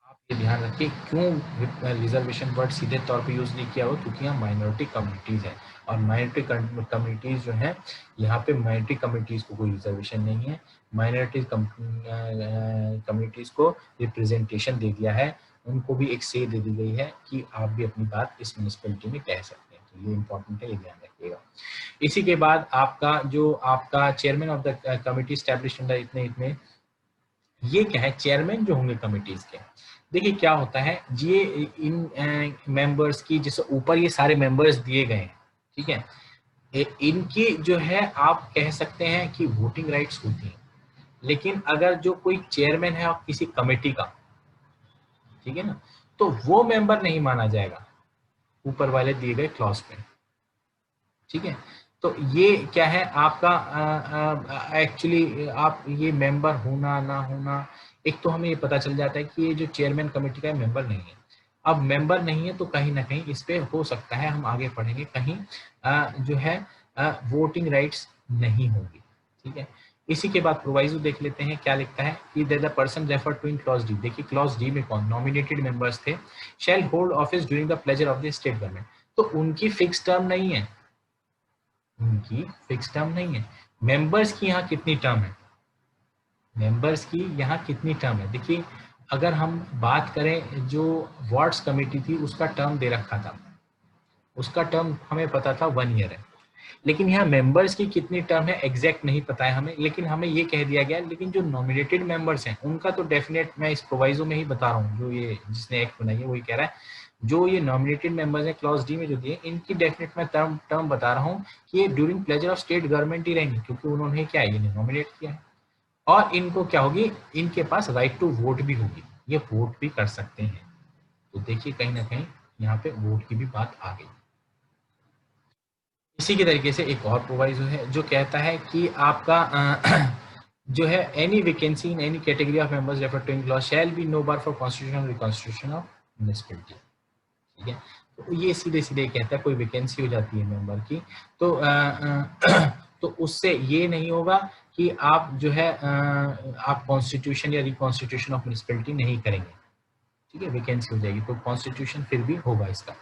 आप ये ध्यान रखिए क्यों रिजर्वेशन वर्ड सीधे तौर पे यूज नहीं किया हो, क्योंकि यहाँ माइनॉरिटी कम्युनिटीज है, और माइनॉरिटी कम्युनिटीज जो है यहाँ पे माइनॉरिटी कम्युनिटीज को कोई रिजर्वेशन नहीं है, माइनॉरिटी कम्युनिटीज को रिप्रेजेंटेशन दे दिया है, उनको भी एक से दे दी गई है कि आप भी अपनी बात इस म्युनिसिपैलिटी में कह सकते हैं। तो ये इंपॉर्टेंट है, ये ध्यान रखिएगा। इसी के बाद आपका chairman of the committee established under इतने इतने, ये क्या है, चेयरमैन जो होंगे कमिटीज के, देखिए क्या होता है, ये इन मेंबर्स की, जैसे ऊपर ये सारे मेंबर्स दिए गए हैं, ठीक है, इनकी जो है आप कह सकते हैं कि वोटिंग राइट्स होती हैं, लेकिन अगर जो कोई चेयरमैन है आप किसी कमेटी का, ठीक है ना, तो वो मेंबर नहीं माना जाएगा ऊपर वाले दिए गए क्लॉज में, ठीक है। तो ये क्या है आपका एक्चुअली आप ये मेंबर होना ना होना, एक तो हमें ये पता चल जाता है कि ये जो चेयरमैन कमेटी का मेंबर नहीं है। अब मेंबर नहीं है तो कहीं ना कहीं इस पे हो सकता है, हम आगे पढ़ेंगे, कहीं जो है वोटिंग राइट्स नहीं होगी, ठीक है। इसी के बाद प्रोवाइजो देख लेते हैं क्या लिखता है कि the person refer to in clause D, देखिए क्लॉज डी में कौन नॉमिनेटेड मेंबर्स थे, shall hold office during the pleasure of the state government. तो उनकी फिक्स टर्म नहीं है, उनकी फिक्स टर्म नहीं है। मेंबर्स की यहाँ कितनी टर्म है, मेंबर्स की यहाँ कितनी टर्म है, देखिए अगर हम बात करें जो वार्ड्स कमेटी थी उसका टर्म दे रखा था, उसका टर्म हमें पता था 1 ईयर है, लेकिन यहाँ मेंबर्स की कितनी टर्म है एग्जैक्ट नहीं पता है हमें, लेकिन हमें ये कह दिया गया, लेकिन जो नॉमिनेटेड मेंबर्स हैं उनका तो डेफिनेट, मैं इस प्रोवाइजो में ही बता रहा हूँ, जो ये जिसने एक्ट बनाई है वही कह रहा है, जो ये नॉमिनेटेड मेंबर्स हैं क्लॉज डी में जो दिए, इनकी डेफिनेट मैं टर्म बता रहा हूँ कि ये during pleasure of state government ही रहेंगे, क्योंकि उन्होंने क्या है, इन्हें नॉमिनेट किया है। और इनको क्या होगी, इनके पास राइट टू वोट भी होगी, ये वोट भी कर सकते हैं। तो देखिए कहीं ना कहीं यहाँ पे वोट की भी बात आ गई। इसी के तरीके से एक और प्रोवाइजो है जो कहता है कि आपका जो है any vacancy in any category of members refer to in clause shall be no bar for constitution reconstitution of municipality. ठीक है, तो ये सीधे सीधे कहता है कोई वैकेंसी हो जाती है मेंबर की, तो तो उससे ये नहीं होगा कि आप जो है आप कॉन्स्टिट्यूशन या रिकॉन्स्टिट्यूशन ऑफ म्युनिसिपैलिटी नहीं करेंगे। ठीक है, वैकेंसी हो जाएगी तो कॉन्स्टिट्यूशन फिर भी होगा इसका।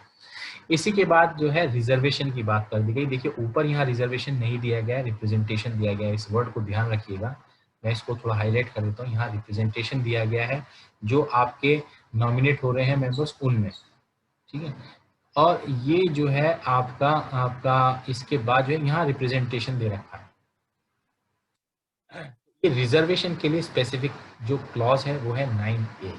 इसी के बाद जो है रिजर्वेशन की बात कर दी गई। देखिए ऊपर यहाँ रिजर्वेशन नहीं दिया गया है, रिप्रेजेंटेशन दिया गया है, इस वर्ड को ध्यान रखिएगा। मैं इसको थोड़ा हाईलाइट कर देता हूँ, यहाँ रिप्रेजेंटेशन दिया गया है जो आपके नॉमिनेट हो रहे हैं मेंबर्स उनमें। ठीक है, और ये जो है आपका आपका इसके बाद जो है यहाँ रिप्रेजेंटेशन दे रखा है। ये रिजर्वेशन के लिए स्पेसिफिक जो क्लॉज है वो है 9A,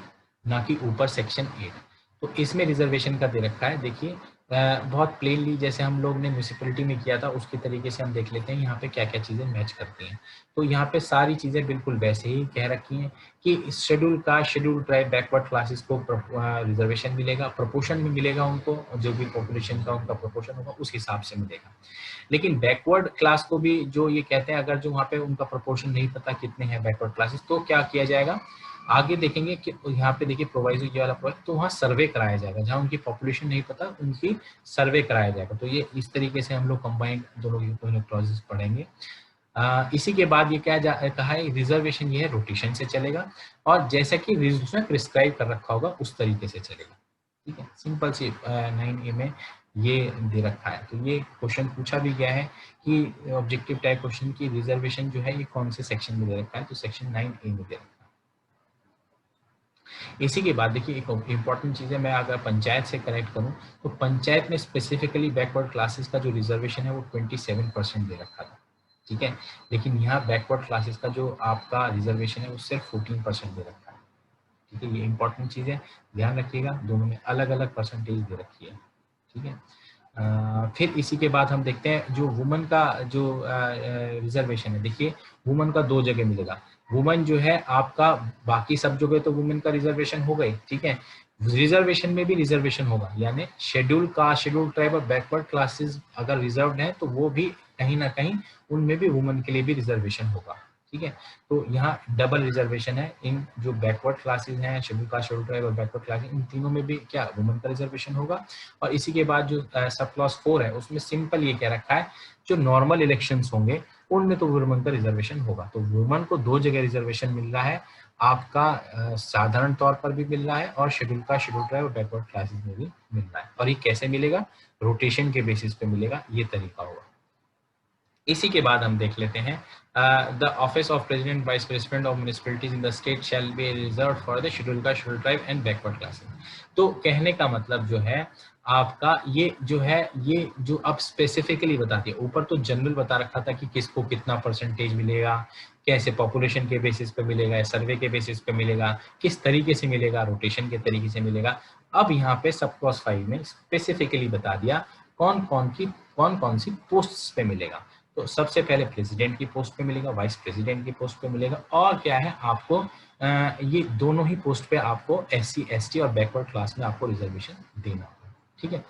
ना कि ऊपर सेक्शन 8। तो इसमें रिजर्वेशन का दे रखा है। देखिए बहुत प्लेनली जैसे हम लोग ने म्यूनिसिपैलिटी में किया था उसके तरीके से हम देख लेते हैं यहाँ पे क्या क्या चीज़ें मैच करती हैं। तो यहाँ पे सारी चीज़ें बिल्कुल वैसे ही कह रखी हैं कि schedule caste, schedule tribe, backward classes को रिजर्वेशन मिलेगा, प्रपोर्शन में मिलेगा उनको, जो भी पॉपुलेशन का उनका प्रपोर्शन होगा उस हिसाब से मिलेगा। लेकिन बैकवर्ड क्लास को भी जो ये कहते हैं, अगर जो वहाँ पे उनका प्रोपोर्शन नहीं पता कितने हैं बैकवर्ड क्लासेस, तो क्या किया जाएगा, आगे देखेंगे कि यहाँ पे देखिए प्रोवाइजो ये वाला प्रोवाइजो, तो वहाँ सर्वे कराया जाएगा, जहाँ उनकी पॉपुलेशन नहीं पता उनकी सर्वे कराया जाएगा। तो ये इस तरीके से हम लोग कंबाइंड दोनों क्लॉजेस पढ़ेंगे। इसी के बाद ये क्या कहा है, रिजर्वेशन ये है रोटेशन से चलेगा, और जैसा कि रूल्स में प्रिस्क्राइब कर रखा होगा उस तरीके से चलेगा। ठीक है, सिंपल सी 9A में ये दे रखा है। तो ये क्वेश्चन पूछा भी गया है कि ऑब्जेक्टिव टाइप क्वेश्चन की रिजर्वेशन जो है ये कौन से सेक्शन में दे रखा है, तो सेक्शन 9A में दे रखा है। इसी के बाद देखिए एक इम्पॉर्टेंट चीज़ है, मैं अगर पंचायत से कनेक्ट करूं तो पंचायत में स्पेसिफिकली बैकवर्ड क्लासेस का जो रिजर्वेशन है वो 27% दे रखा था। ठीक है, लेकिन यहाँ बैकवर्ड क्लासेस का जो आपका रिजर्वेशन है वो सिर्फ 14% दे रखा है। ठीक है, ये इंपॉर्टेंट चीज़ है, ध्यान रखिएगा, दोनों में अलग अलग परसेंटेज दे रखी है। ठीक है, फिर इसी के बाद हम देखते हैं जो वुमेन का जो रिजर्वेशन है। देखिए वुमेन का 2 जगह मिलेगा। वुमेन जो है आपका बाकी सब जगह तो वुमेन का रिजर्वेशन हो गई, ठीक है, रिजर्वेशन में भी रिजर्वेशन होगा, यानी शेड्यूल कास्ट, शेड्यूल ट्राइब और बैकवर्ड क्लासेस अगर रिजर्व्ड हैं तो वो भी कहीं ना कहीं उनमें भी वुमेन के लिए भी रिजर्वेशन होगा। ठीक है, तो यहाँ डबल रिजर्वेशन है, इन जो बैकवर्ड क्लासेस हैं, शेड्यूल कास्ट, शेड्यूल ट्राइब और बैकवर्ड क्लासेस, इन तीनों में भी क्या वुमेन का रिजर्वेशन होगा। और इसी के बाद जो सब क्लॉज 4 है उसमें सिंपल ये कह रखा है जो नॉर्मल इलेक्शंस होंगे उनमें तो वुमेन का रिजर्वेशन होगा। तो वुमेन को 2 जगह रिजर्वेशन मिल रहा है, आपका साधारण तौर पर भी मिल रहा है और शेड्यूल कास्ट, शेड्यूल ट्राइब और बैकवर्ड क्लासेस में भी मिल रहा है। और ये कैसे मिलेगा, रोटेशन के बेसिस पे मिलेगा, ये तरीका होगा। इसी के बाद हम देख लेते हैं the office of president vice president of municipalities in the state shall be reserved for the schedule caste, schedule tribe and backward classes. तो कहने का मतलब जो है आपका ये जो है, ये जो अब स्पेसिफिकली बताती है, ऊपर तो जनरल बता रखा था कि किसको कितना परसेंटेज मिलेगा, कैसे पॉपुलेशन के बेसिस पे मिलेगा, सर्वे के बेसिस पे मिलेगा, किस तरीके से मिलेगा, रोटेशन के तरीके से मिलेगा। अब यहाँ पे सब क्लॉज 5 में स्पेसिफिकली बता दिया कौन कौन सी पोस्ट पे मिलेगा। तो सबसे पहले प्रेसिडेंट की पोस्ट पे मिलेगा, वाइस प्रेसिडेंट की पोस्ट पे मिलेगा, और क्या है आपको ये दोनों ही पोस्ट पे आपको SC ST और बैकवर्ड क्लास में आपको रिजर्वेशन देना होगा। ठीक है,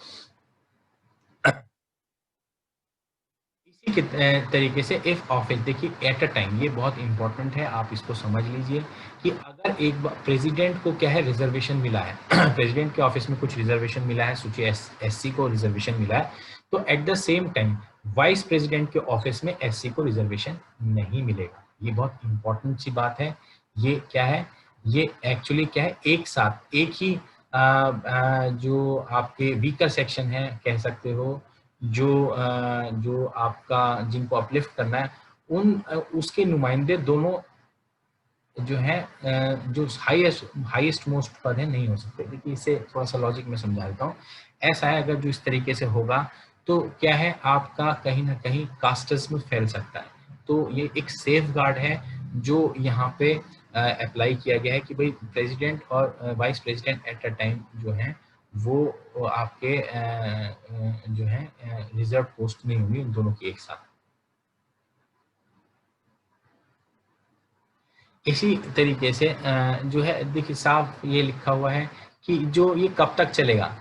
इसी के तरीके से इफ ऑफिस, देखिए एट अ टाइम, ये बहुत इंपॉर्टेंट है, आप इसको समझ लीजिए कि अगर एक बार प्रेसिडेंट को क्या है रिजर्वेशन मिला है प्रेसिडेंट के ऑफिस में कुछ रिजर्वेशन मिला है, सूची SC को रिजर्वेशन मिला है, तो at the same time vice president के ऑफिस में SC को रिजर्वेशन नहीं मिलेगा। ये बहुत इंपॉर्टेंट सी बात है। ये क्या है, ये एक्चुअली क्या है, एक साथ एक ही जो आपके वीकर सेक्शन है कह सकते हो, जो आपका जिनको अपलिफ्ट करना है, उसके नुमाइंदे दोनों जो है जो हाईएस्ट मोस्ट पद है नहीं हो सकते। देखिए इसे थोड़ा सा लॉजिक में समझा देता हूँ। ऐसा है, अगर जो इस तरीके से होगा तो क्या है, आपका कहीं ना कहीं कास्टस में फैल सकता है। तो ये एक सेफ गार्ड है जो यहाँ पे अप्लाई किया गया है कि भाई प्रेसिडेंट और vice president at a time जो है वो आपके जो है रिजर्व पोस्ट नहीं होंगी उन दोनों की एक साथ। इसी तरीके से जो है देखिए साफ ये लिखा हुआ है कि जो ये कब तक चलेगा।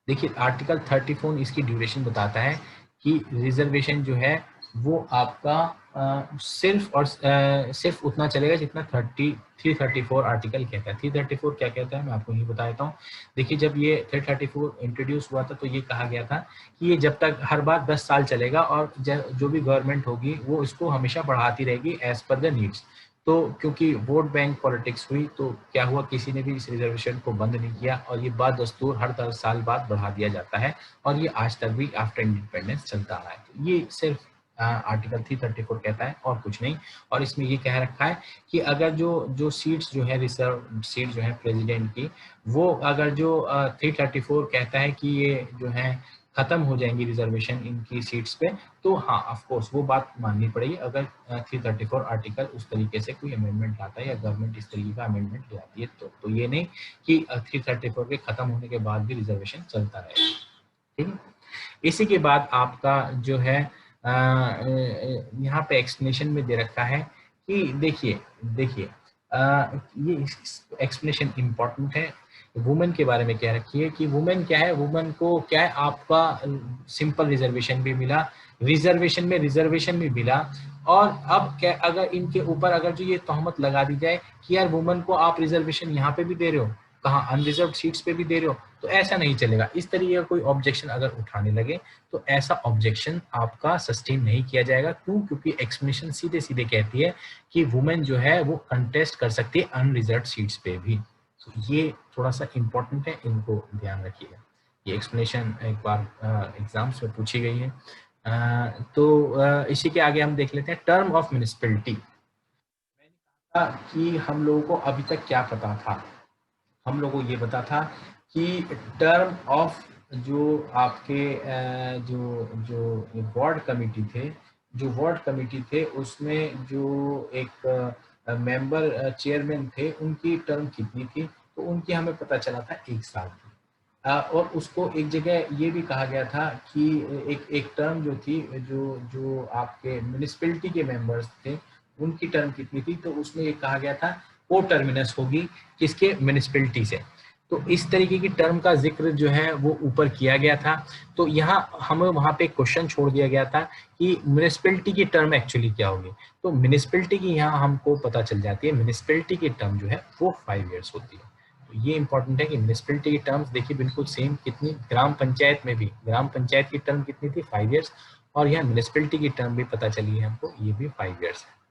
देखिए आर्टिकल 34 इसकी ड्यूरेशन बताता है कि रिजर्वेशन जो है वो आपका सिर्फ और सिर्फ उतना चलेगा जितना 334 आर्टिकल कहता है। 334 क्या कहता है मैं आपको यही बता देता हूँ। देखिए जब ये 334 इंट्रोड्यूस हुआ था तो ये कहा गया था कि ये जब तक हर बार 10 साल चलेगा और जो भी गवर्नमेंट होगी वो इसको हमेशा बढ़ाती रहेगी एज पर द नीड्स। तो क्योंकि वोट बैंक पॉलिटिक्स हुई तो क्या हुआ, किसी ने भी इस रिजर्वेशन को बंद नहीं किया और ये बात दस्तूर हर 10 साल बाद बढ़ा दिया जाता है और ये आज तक भी आफ्टर इंडिपेंडेंस चलता आ रहा है। तो ये सिर्फ आर्टिकल 334 कहता है और कुछ नहीं। और इसमें ये कह रखा है कि अगर जो सीट्स जो है रिजर्व सीट जो है प्रेसिडेंट की, वो अगर जो 334 कहता है कि ये जो है खत्म हो जाएंगी रिजर्वेशन इनकी सीट्स पे, तो हाँ ऑफ कोर्स वो बात माननी पड़ेगी। अगर 334 आर्टिकल उस तरीके से कोई अमेंडमेंट लाता है या गवर्नमेंट इस तरीके का अमेंडमेंट ले आती है तो ये नहीं कि 334 के खत्म होने के बाद भी रिजर्वेशन चलता रहेगा। ठीक है। इसी के बाद आपका जो है यहाँ पे एक्सप्लेनेशन में दे रखा है कि देखिए देखिए ये एक्सप्लेनेशन इम्पोर्टेंट है। वुमेन के बारे में कह रखी है कि वुमेन क्या है, वुमेन को क्या है आपका सिंपल रिजर्वेशन भी मिला, रिजर्वेशन भी मिला। और अब क्या अगर इनके ऊपर अगर जो ये तोहमत लगा दी जाए कि यार वुमेन को आप रिजर्वेशन यहाँ पे भी दे रहे हो, कहाँ अनरिजर्व सीट्स पे भी दे रहे हो, तो ऐसा नहीं चलेगा। इस तरीके का कोई ऑब्जेक्शन अगर उठाने लगे तो ऐसा ऑब्जेक्शन आपका सस्टेन नहीं किया जाएगा। क्यों? क्योंकि एक्सप्लेनेशन सीधे सीधे कहती है कि वुमेन जो है वो कंटेस्ट कर सकती है अनरिजर्व सीट्स पे भी। तो ये थोड़ा सा इम्पोर्टेंट है, इनको ध्यान रखिएगा। ये एक्सप्लेनेशन एक बार एग्जाम्स में पूछी गई है। तो इसी के आगे हम देख लेते हैं टर्म ऑफ म्युनिसिपैलिटी। मैंने कहा कि हम लोगों को अभी तक क्या पता था, हम लोगों को ये पता था कि टर्म ऑफ जो आपके जो जो वार्ड कमेटी थे, उसमें जो एक मेंबर चेयरमैन थे उनकी टर्म कितनी थी, तो उनकी हमें पता चला था 1 साल की। और उसको एक जगह ये भी कहा गया था कि एक टर्म जो थी, जो जो आपके म्युनिसिपैलिटी के मेंबर्स थे उनकी टर्म कितनी थी, तो उसमें ये कहा गया था को टर्मिनस होगी किसके, म्युनिसिपैलिटी से। तो इस तरीके की टर्म का जिक्र जो है वो ऊपर किया गया था। तो यहाँ हमें वहां पे क्वेश्चन छोड़ दिया गया था कि म्युनिसिपैलिटी की टर्म एक्चुअली क्या होगी। तो म्युनिसिपैलिटी की यहाँ हमको पता चल जाती है, म्युनिसिपैलिटी की टर्म जो है वो 5 ईयर्स होती है। तो ये इंपॉर्टेंट है कि म्युनिसिपैलिटी की टर्म्स देखिए बिल्कुल सेम कितनी, ग्राम पंचायत में भी ग्राम पंचायत की टर्म कितनी थी, 5 ईयर्स। और यहाँ म्युनिसिपैलिटी की टर्म भी पता चली है हमको, ये भी 5 ईयर्स है।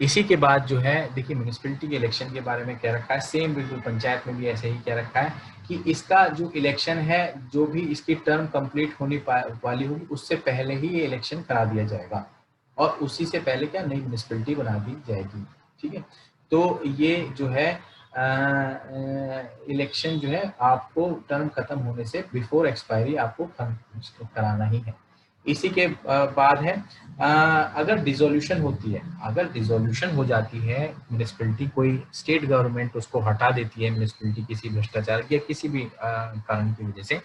इसी के बाद जो है देखिए म्युनिसिपैलिटी के इलेक्शन के बारे में क्या रखा है, सेम बिल्कुल पंचायत में भी ऐसे ही क्या रखा है कि इसका जो इलेक्शन है, जो भी इसकी टर्म कंप्लीट होने वाली होगी उससे पहले ही ये इलेक्शन करा दिया जाएगा और उसी से पहले क्या नई म्युनिसिपैलिटी बना दी जाएगी। ठीक है। तो ये जो है इलेक्शन जो है आपको टर्म खत्म होने से बिफोर एक्सपायरी आपको कराना ही है। इसी के बाद है अगर डिसोल्यूशन होती है, अगर डिसोल्यूशन हो जाती है म्युनिसिपैलिटी, कोई स्टेट गवर्नमेंट उसको हटा देती है म्युनिसिपैलिटी किसी भ्रष्टाचार या किसी भी कारण की वजह से,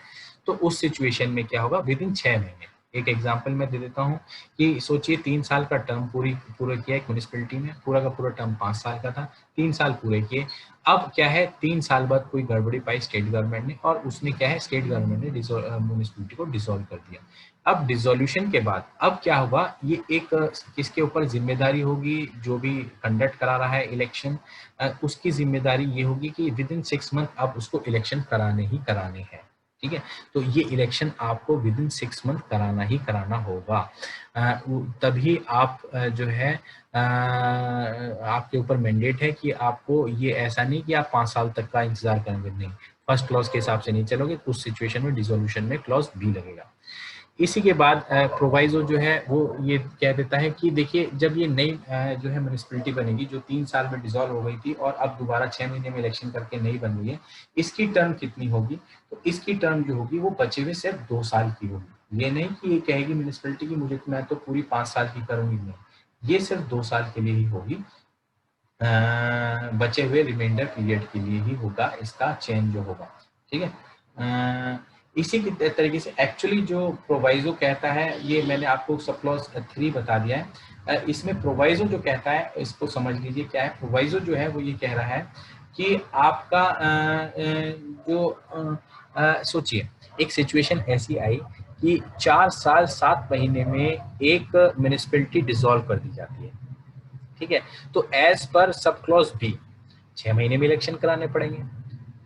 तो उस सिचुएशन में क्या होगा, विद इन 6 महीने। एक एग्जांपल मैं दे देता हूँ कि सोचिए 3 साल का टर्म पूरा किया एक म्युनिसिपैलिटी में, पूरा का पूरा टर्म 5 साल का था, 3 साल पूरे किए। अब क्या है 3 साल बाद कोई गड़बड़ी पाई स्टेट गवर्नमेंट ने और उसने क्या है स्टेट गवर्नमेंट ने म्युनिसिपैलिटी को डिसॉल्व कर दिया। अब डिसोल्यूशन के बाद अब क्या होगा, ये एक किसके ऊपर जिम्मेदारी होगी, जो भी कंडक्ट करा रहा है इलेक्शन, उसकी जिम्मेदारी ये होगी कि विद इन 6 मंथ अब उसको इलेक्शन कराने ही कराने हैं। ठीक है। तो ये इलेक्शन आपको विद इन 6 मंथ कराना ही कराना होगा। तभी आप जो है आपके ऊपर मैंडेट है कि आपको ये ऐसा नहीं कि आप 5 साल तक का इंतजार करेंगे, नहीं, फर्स्ट क्लॉज के हिसाब से नहीं चलोगे, उस सिचुएशन में डिसोल्यूशन में क्लॉज भी लगेगा। इसी के बाद प्रोवाइजो जो है वो ये कह देता है कि देखिए जब ये नई जो है म्यूनिसिपैलिटी बनेगी जो 3 साल में डिसॉल्व हो गई थी और अब दोबारा 6 महीने में इलेक्शन करके नई बन रही है, इसकी टर्म कितनी होगी? तो इसकी टर्म जो होगी वो बचे हुए सिर्फ 2 साल की होगी। ये नहीं कि ये कहेगी म्यूनिसिपैलिटी की मुझे मैं तो पूरी 5 साल की करूंगी, नहीं, ये सिर्फ 2 साल के लिए ही होगी। बचे हुए रिमाइंडर पीरियड के लिए ही होगा इसका चेंज जो होगा, ठीक है। इसी की तरीके से एक्चुअली जो प्रोवाइजो कहता है, ये मैंने आपको सब क्लॉज 3 बता दिया है। इसमें प्रोवाइजो जो कहता है इसको समझ लीजिए क्या है। प्रोवाइजो जो है वो ये कह रहा है कि आपका सोचिए एक सिचुएशन ऐसी आई कि 4 साल 7 महीने में एक म्यूनिसिपैलिटी डिसॉल्व कर दी जाती है, ठीक है। तो as per sub clause B 6 महीने में इलेक्शन कराने पड़ेंगे।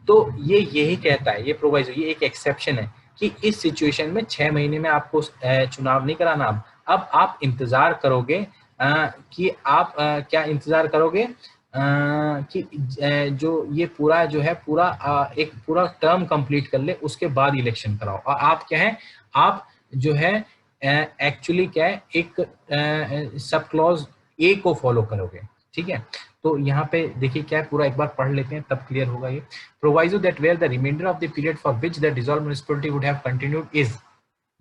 तो ये यही कहता है, ये प्रोवाइजो, ये एक एक्सेप्शन है कि इस सिचुएशन में 6 महीने में आपको चुनाव नहीं कराना। अब आप इंतजार करोगे कि आप क्या इंतजार करोगे कि जो ये पूरा जो है पूरा एक पूरा टर्म कंप्लीट कर ले उसके बाद इलेक्शन कराओ। और आप क्या है, आप जो है एक्चुअली क्या है एक सब क्लॉज ए को फॉलो करोगे, ठीक है। तो यहाँ पे देखिए क्या है, पूरा एक बार पढ़ लेते हैं तब क्लियर होगा ये। Proviso that where the reminder of the period for which the dissolved municipality would have continued is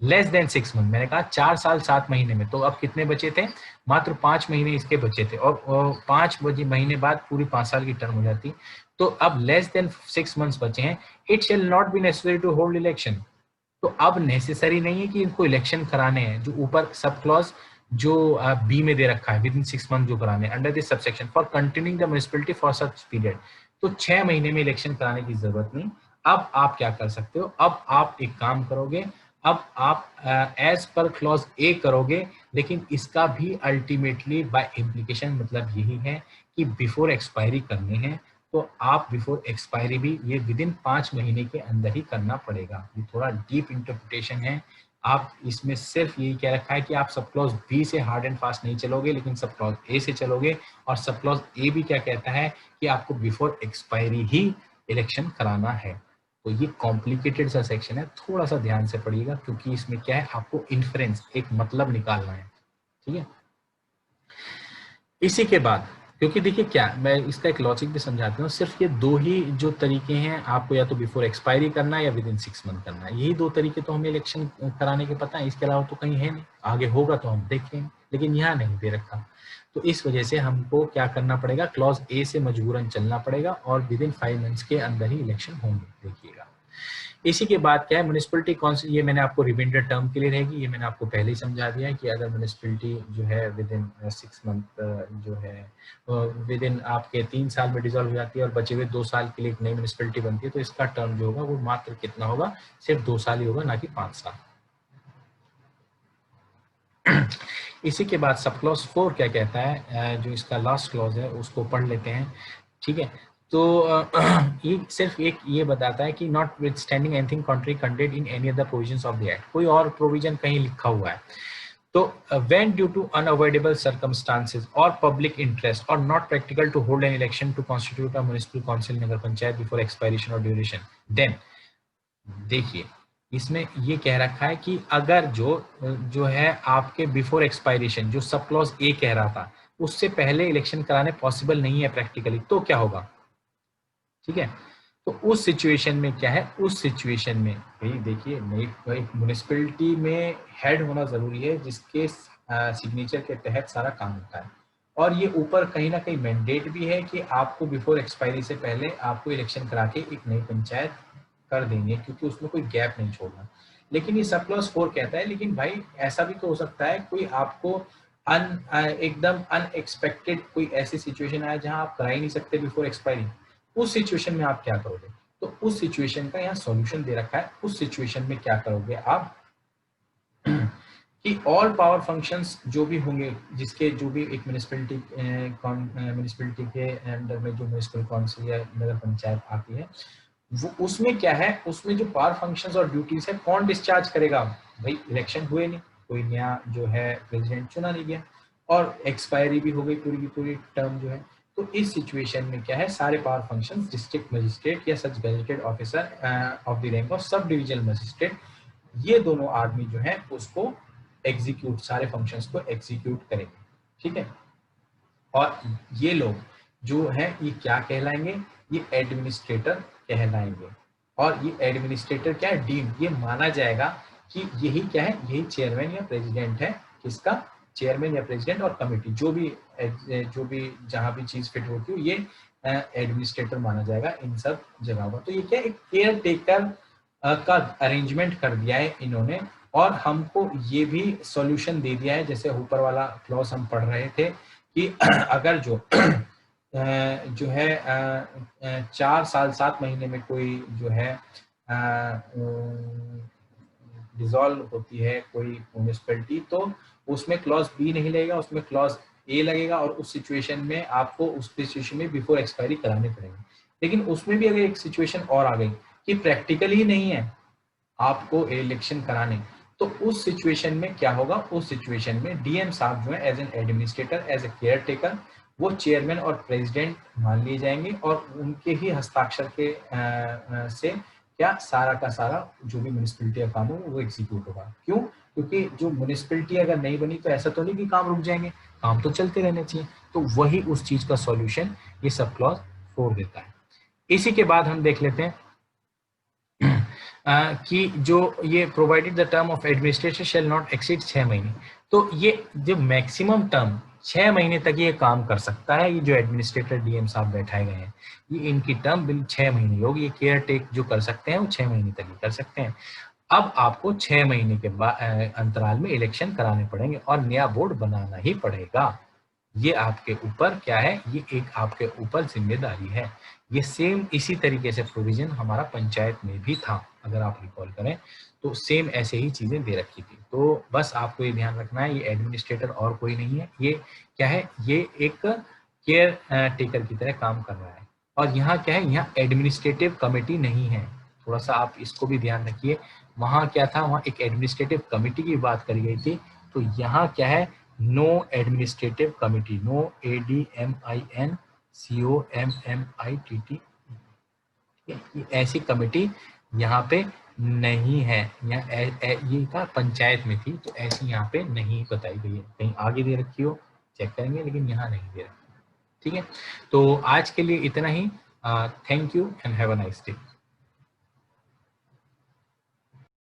less than 6 month. मैंने कहा 4 साल 7 महीने में, तो अब कितने बचे थे? मात्र 5 महीने इसके बचे थे और 5 महीने बाद पूरी 5 साल की टर्म हो जाती। तो अब लेस देन 6 मंथ्स बचे हैं। It shall not be necessary to hold election. तो अब नेसेसरी नहीं है कि इनको इलेक्शन कराने हैं, जो ऊपर सब क्लॉज जो बी में दे रखा है विद इन 6 मंथ जो कराने under this subsection for continuing the municipality for such period. तो 6 महीने में इलेक्शन कराने की जरूरत नहीं। अब आप क्या कर सकते हो, अब आप एक काम करोगे, अब आप एज पर क्लॉज ए करोगे, लेकिन इसका भी अल्टीमेटली बाय इम्प्लीकेशन मतलब यही है कि बिफोर एक्सपायरी करने हैं। तो आप बिफोर एक्सपायरी भी ये विद इन 5 महीने के अंदर ही करना पड़ेगा। ये थोड़ा डीप इंटरप्रिटेशन है। आप इसमें सिर्फ यही कह रखा है कि आप सब क्लॉज बी से हार्ड एंड फास्ट नहीं चलोगे, लेकिन सब क्लॉज ए से चलोगे। और सब क्लॉज ए भी क्या कहता है कि आपको बिफोर एक्सपायरी ही इलेक्शन कराना है। तो ये कॉम्प्लिकेटेड सा सेक्शन है, थोड़ा सा ध्यान से पढ़िएगा क्योंकि इसमें क्या है, आपको इन्फ्रेंस एक मतलब निकालना है, ठीक है। इसी के बाद क्योंकि देखिए क्या, मैं इसका एक लॉजिक भी समझाता हूँ। सिर्फ ये 2 ही जो तरीके हैं, आपको या तो बिफोर एक्सपायरी करना है या विद इन 6 मंथ करना है। यही 2 तरीके तो हमें इलेक्शन कराने के पता है, इसके अलावा तो कहीं है नहीं। आगे होगा तो हम देखेंगे, लेकिन यहाँ नहीं दे रखा। तो इस वजह से हमको क्या करना पड़ेगा, क्लॉज ए से मजबूरन चलना पड़ेगा और विद इन 5 मंथ्स के अंदर ही इलेक्शन होंगे। देखिएगा इसी के बाद क्या है, म्युनिसिपैलिटी काउंसिल, ये मैंने आपको रिमाइंडर टर्म के लिए रहेगी, ये मैंने आपको पहले ही समझा दिया है कि अगर म्युनिसिपैलिटी जो है विद इन 6 मंथ जो है विद इन आपके 3 साल में डिसॉल्व हो जाती है और बचे हुए 2 साल के लिए एक नई म्युनिसिपैलिटी बनती है, तो इसका टर्म जो होगा वो मात्र कितना होगा, सिर्फ 2 साल ही होगा, ना कि 5 साल। इसी के बाद सब क्लॉज 4 क्या कहता है, जो इसका लास्ट क्लॉज है उसको पढ़ लेते हैं, ठीक है। तो ये सिर्फ एक ये बताता है कि notwithstanding anything contrary content in any other provisions of the act, कोई और प्रोविजन कहीं लिखा हुआ है तो when due to unavoidable circumstances or public interest or not practical to hold an election to constitute a municipal council nagar panchayat before expiration or duration, then देखिए इसमें ये कह रखा है कि अगर जो है आपके बिफोर एक्सपायरेशन, जो सब क्लॉज ए कह रहा था, उससे पहले इलेक्शन कराने पॉसिबल नहीं है प्रैक्टिकली, तो क्या होगा, ठीक है। तो उस सिचुएशन में क्या है, उस सिचुएशन में भाई देखिए नई म्यूनिसिपैलिटी में हेड होना जरूरी है जिसके सिग्नेचर के तहत सारा काम होता है। और ये ऊपर कहीं ना कहीं मैंडेट भी है कि आपको बिफोर एक्सपायरी से पहले आपको इलेक्शन करा के एक नई पंचायत कर देंगे, क्योंकि उसमें कोई गैप नहीं छोड़ना। लेकिन ये सब क्लॉज 4 कहता है, लेकिन भाई ऐसा भी तो हो सकता है कोई आपको एकदम अनएक्सपेक्टेड कोई ऐसी सिचुएशन आए जहां आप करा ही नहीं सकते बिफोर एक्सपायरी। उस सिचुएशन में आप क्या करोगे, तो उस सिचुएशन का यहाँ सॉल्यूशन दे रखा है। उस सिचुएशन में क्या करोगे आप कि ऑल पावर फंक्शंस जो भी होंगे, जिसके जो भी एक म्युनिसिपैलिटी के अंडर में जो म्युनिसिपल काउंसिल या नगर पंचायत आती है, वो उसमें क्या है, उसमें जो पावर फंक्शंस और ड्यूटीज है कौन डिस्चार्ज करेगा। भाई इलेक्शन हुए नहीं, कोई नया जो है प्रेसिडेंट चुना नहीं गया और एक्सपायरी भी हो गई पूरी की पूरी टर्म जो है। तो इस सिचुएशन में क्या है, सारे पावर फंक्शंस डिस्ट्रिक्ट मजिस्ट्रेट या such gazetted officer of the rank of sub divisional magistrate ये दोनों आदमी जो है उसको एग्जीक्यूट, सारे फंक्शंस को एग्जीक्यूट करेंगे, ठीक है। और ये लोग जो है ये क्या कहलाएंगे, ये एडमिनिस्ट्रेटर कहलाएंगे। और ये एडमिनिस्ट्रेटर क्या है, डीन, ये माना जाएगा कि यही क्या है, यही चेयरमैन या प्रेसिडेंट है, किसका, चेयरमैन या प्रेसिडेंट और कमेटी, जो भी जहां भी चीज फिट होती है, ये एडमिनिस्ट्रेटर माना जाएगा इन सब जगहों पर। तो ये क्या, एक केयर टेकर का अरेंजमेंट कर दिया है इन्होंने। और हमको ये भी सॉल्यूशन दे दिया है, जैसे ऊपर वाला क्लॉज हम पढ़ रहे थे कि अगर जो है 4 साल 7 महीने में कोई जो है डिसॉल्व होती है कोई म्यूनिसिपैलिटी, तो उसमें क्लॉज बी नहीं लगेगा, उसमें क्लॉज ए लगेगा। और उस सिचुएशन में आपको उस सिचुएशन में बिफोर एक्सपायरी कराने पड़ेंगे। लेकिन उसमें भी अगर एक सिचुएशन और आ गई कि प्रैक्टिकल ही नहीं है आपको इलेक्शन कराने, तो उस सिचुएशन में क्या होगा, उस सिचुएशन में डीएम साहब जो है as an administrator, as a caretaker, वो चेयरमैन और प्रेसिडेंट मान लिए जाएंगे। और उनके ही हस्ताक्षर के से क्या सारा का सारा जो भी म्यूनिसिपैलिटी का काम हो वो एग्जीक्यूट होगा। क्यों, क्योंकि जो म्यूनिसिपैलिटी अगर नहीं बनी तो ऐसा तो नहीं कि काम रुक जाएंगे, काम तो चलते रहने चाहिए। तो वही उस चीज का सॉल्यूशन ये सब क्लॉज छोड़ देता है। इसी के बाद हम देख लेते हैं कि जो ये provided the term of administration shall not exceed 6 महीने। तो ये जो मैक्सिमम टर्म 6 महीने तक ये काम कर सकता है, ये जो एडमिनिस्ट्रेटर डीएम साहब बैठाए गए हैं, ये इनकी टर्म बिल 6 महीने होगी। ये केयर टेक जो कर सकते हैं वो 6 महीने तक ही कर सकते हैं। अब आपको 6 महीने के बाद अंतराल में इलेक्शन कराने पड़ेंगे और नया बोर्ड बनाना ही पड़ेगा। ये आपके ऊपर क्या है, ये एक आपके ऊपर जिम्मेदारी है। ये सेम इसी तरीके से प्रोविजन हमारा पंचायत में भी था, अगर आप रिकॉल करें तो सेम ऐसे ही चीजें दे रखी थी। तो बस आपको ये ध्यान रखना है, ये एडमिनिस्ट्रेटर और कोई नहीं है, ये क्या है, ये एक केयर टेकर की तरह काम कर रहा है। और यहाँ क्या है, यहाँ एडमिनिस्ट्रेटिव कमेटी नहीं है, थोड़ा सा आप इसको भी ध्यान रखिए। वहाँ क्या था, वहाँ एक एडमिनिस्ट्रेटिव कमेटी की बात करी गई थी, तो यहाँ क्या है, no administrative committee, no ADMINCOMMITT, ये ऐसी कमेटी यहाँ पे नहीं है। यहाँ ये का पंचायत में थी, तो ऐसी यहाँ पे नहीं बताई गई है, कहीं आगे दे रखी हो चेक करेंगे, लेकिन यहाँ नहीं दे रखी। ठीक है, तो आज के लिए इतना ही। Thank you and have a nice day.